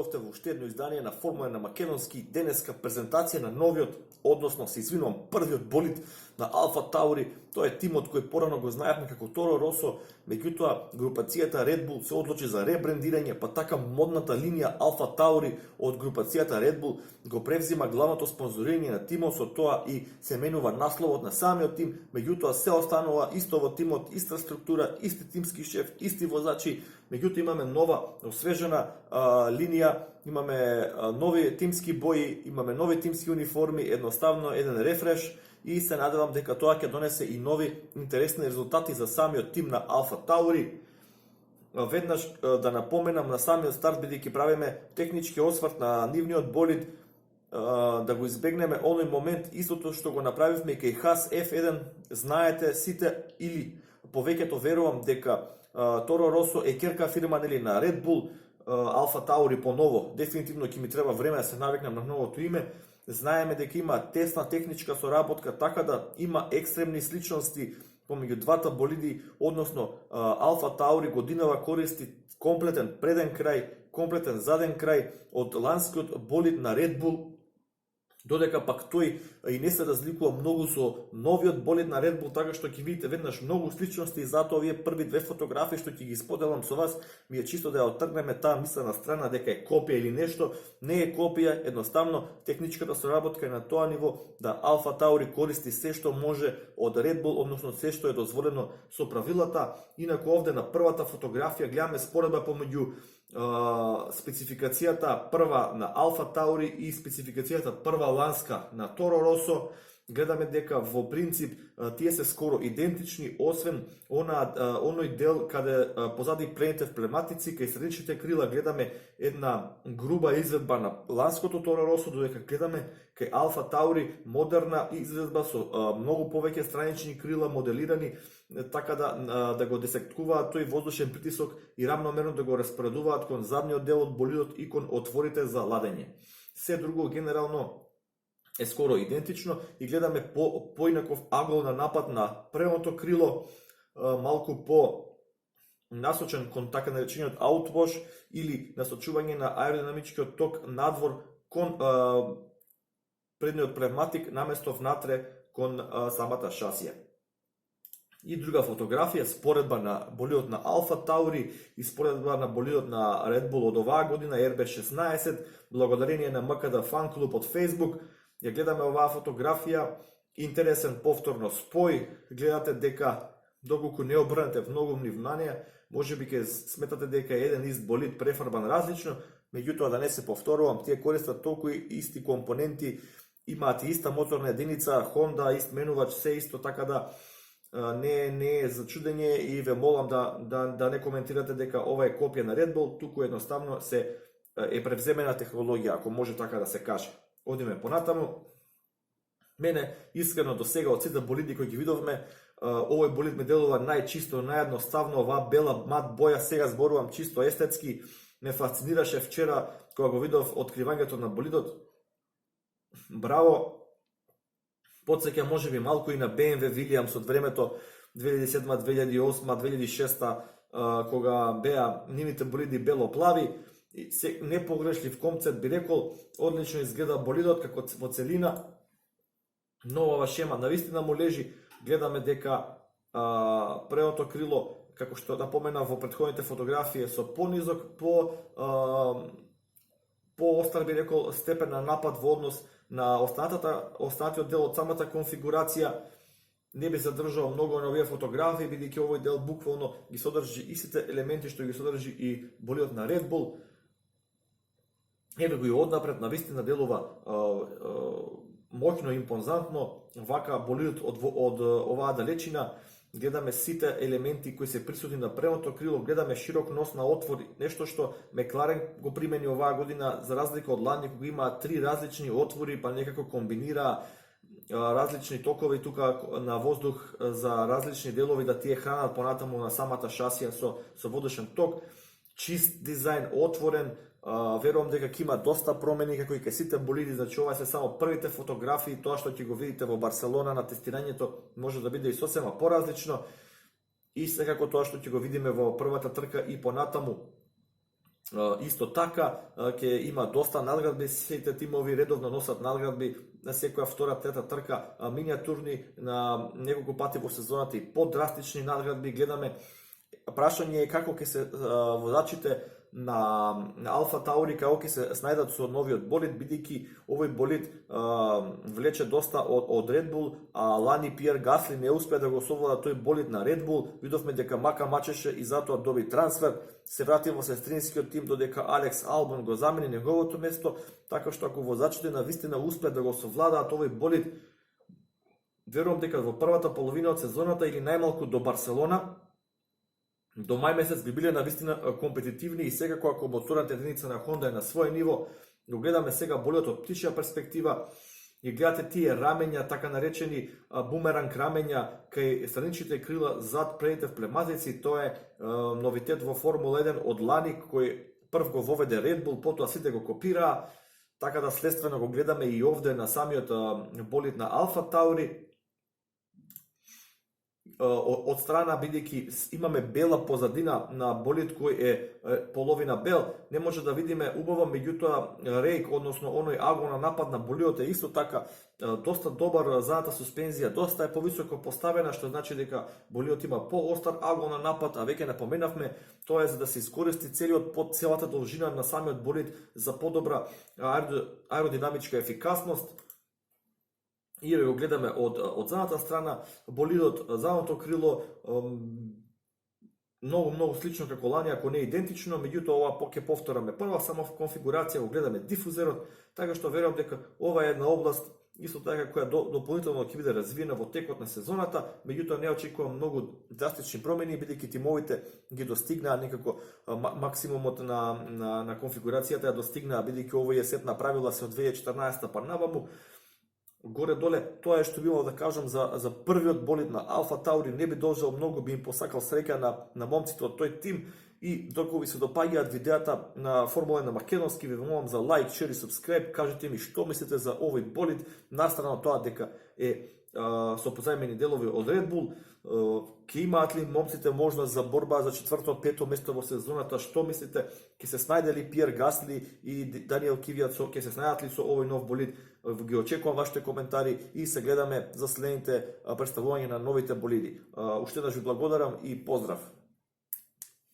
дојдовте во уште едно издание на Формула на македонски, денеска презентација на новиот, односно се извинувам, првиот болид на Алфа Таури. Тоа е тимот кој порано го знаевме како Торо Росо, меѓутоа групацијата Red Bull се одлучи за ребрендирање, па така модната линија Алфа Таури од групацијата Red Bull го превзима главното спонзорирање на тимот, со тоа и се менува насловот на самиот тим, меѓутоа се останува исто во тимот, иста структура, исти тимски шеф, исти возачи, меѓутоа имаме нова, освежена линија, имаме нови тимски бои, имаме нови тимски униформи, едноставно еден рефреш и се надевам дека тоа ќе донесе и нови интересни резултати за самиот тим на Алфа Таури. Веднаш да напоменам на самиот старт, бидејќи правиме технички осврт на нивниот болид, да го избегнеме оној момент, истото што го направивме кај Хас F1, знаете сите, или повеќето верувам дека Торо Росо е ќерка фирма нели на Red Bull, Алфа Таури поново, дефинитивно ќе ми треба време да се навикнам на новото име. Знаеме дека има тесна техничка соработка, така да има екстремни сличности помеѓу двата болиди, односно Алфа Таури годинава користи комплетен преден крај, комплетен заден крај од ланскиот болид на Red Bull, додека пак тој и не се разликува многу со новиот болид на Red Bull, така што ќе видите веднаш многу сличности, и затоа овие први две фотографии што ќе ги споделам со вас, ми е чисто да ја отргнеме таа мислена страна дека е копија или нешто. Не е копија, едноставно техничката соработка е на тоа ниво да Алфа Таури користи се што може од Red Bull, односно се што е дозволено со правилата. Инаку овде на првата фотографија гледаме споредба помеѓу спецификацијата прва на Алфа Таури и спецификацијата прва ланска на Торо Росо. Гледаме дека во принцип тие се скоро идентични, освен оној дел каде позади предните вплематици, кај средичните крила гледаме една груба изведба на ланското Торо Росо, додека гледаме кај Алфа Таури модерна изведба со многу повеќе странични крила моделирани, така да го десектуваат тој воздушен притисок и рамномерно да го распоредуваат кон задниот дел од болидот и кон отворите за ладење. Се друго генерално е скоро идентично и гледаме поинаков агол на напад на предното крило, малку по насочен кон така наречениот outwash или насочување на аеродинамичкиот ток надвор кон предниот пневматик наместо внатре кон самата шасија. И друга фотографија, споредба на болидот на Алфа Таури и споредба на болидот на Red Bull од оваа година, RB16, благодарение на МКД фан клуб од Facebook. Ја гледаме оваа фотографија, интересен повторно спој, гледате дека доколку не обрнете многу внимание, можеби ќе сметате дека е еден ист болид префарбан различно, меѓутоа да не се повторувам, тие користат толку исти компоненти, имаат и иста моторна единица, Honda, ист менувач, се исто, така да не е зачудење и ве молам да не коментирате дека ова е копија на Red Bull, туку едноставно е превземена технологија, ако може така да се каже. Одиме понатаму. Мене искрено до сега од сите болиди кои ги видовме, овој болид ме делува најчисто, наједноставно, оваа бела мат боја, сега зборувам чисто естетски, ме фасцинираше вчера кога го видов откривањето на болидот. Браво! Потсеќа можеби малку и на BMW Williams од времето 2007, 2008, 2006, кога беа нивните болиди бело-плави. Не погрешлив концепт, би рекол, одлично изгледа болидот како во целина, но ова шема навистина му лежи. Гледаме дека предното крило, како што напомена во претходните фотографии, со понизок, по-остар, би рекол, степен на напад во однос на останатиот дел од самата конфигурација. Не би задржал многу на овие фотографии, бидејќи овој дел буквално ги содржи истите елементи што ги содржи и болидот на Red Bull. Еве го и однапред, навистина делува моќно и импозантно, вака болидот од оваа далечина. Гледаме сите елементи кои се присутни на предното крило, гледаме широк нос на отвор, нешто што Мекларен го примени оваа година, за разлика од лани кога има три различни отвори, па некако комбинира различни токови тука на воздух за различни делови да тие хранат понатаму на самата шасија со водушен ток. Чист дизајн, отворен, верувам дека ќе има доста промени како и кај сите болиди, значи ова се само првите фотографии, тоа што ќе го видите во Барселона на тестирањето може да биде и сосема поразлично и секако тоа што ќе го видиме во првата трка и понатаму Исто така, ќе има доста наградби, сите тимови редовно носат наградби на секоја втора, трета трка, миниатурни, на неколку пати во сезоната и подрастични наградби. Гледаме, прашање е како ќе се возачите на Алфа Таури, како ќе се снајдат со новиот болид, бидејќи овој болид влече доста од Red Bull, а лани Пиер Гасли не успеа да го совлада тој болид на Red Bull. Видовме дека мака мачеше и затоа доби трансфер, се врати во сестринскиот тим додека Алекс Албон го замени неговото место, така што ако возачите на вистина успеат да го совладаат овој болид, верувам дека во првата половина од сезоната или најмалку до Барселона, до мај месец би биле навистина компетитивни и секако ако моторната единица на Honda е на свој ниво, го гледаме сега болидот од птичја перспектива и гледате тие рамења, така наречени бумеранг рамења кај страничните крила зад предните вплематици. Тоа е новитет во Формула 1 од лани, кој прв го воведе Red Bull, потоа сите го копираа, така да следствено го гледаме и овде на самиот болид на Алфа Таури. Од страна, бидејќи имаме бела позадина на болид кој е половина бел, не може да видиме убаво, меѓутоа рейк, односно оној агона напад на болидот е исто така доста добар, задната суспензија доста е повисоко поставена, што значи дека болидот има поостар агон на напад, а веќе напоменавме, тоа е за да се искористи целата должина на самиот болид за подобра аеродинамичка ефикасност. И го гледаме од задната страна, болидот, задното крило, многу слично како лани, ако не идентично, меѓутоа ова ќе повтораме прва само конфигурација, го гледаме дифузерот, така што верувам дека ова е една област исто така која дополнително ќе биде развиена во текот на сезоната, меѓутоа не очекувам многу драстични промени, бидејќи тимовите ги достигнаа некако максимумот на конфигурацијата, ја достигнаа, бидејќи овој е сет направила се од 2014 па наваму. Горе-доле, тоа е што би имал да кажам за првиот болид на Алфа Таури. Не би должел многу, би им посакал среќа на момците од тој тим. И доколку ви се допаѓаат видеата на Формула 1 на македонски, ви молам за лайк, шер и субскрайб. Кажете ми што мислите за овој болид, настрана тоа дека е со позајмени делови од Red Bull. Ќе имаат ли момците можност за борба за четврто, пето место во сезоната? Што мислите? Ќе се снајде ли Пиер Гасли и Даниел Квиат, ќе се снајдат ли со овој нов болид? Ги очекувам вашите коментари и се гледаме за следните представување на новите болиди. Уште еднаш ви благодарам и поздрав!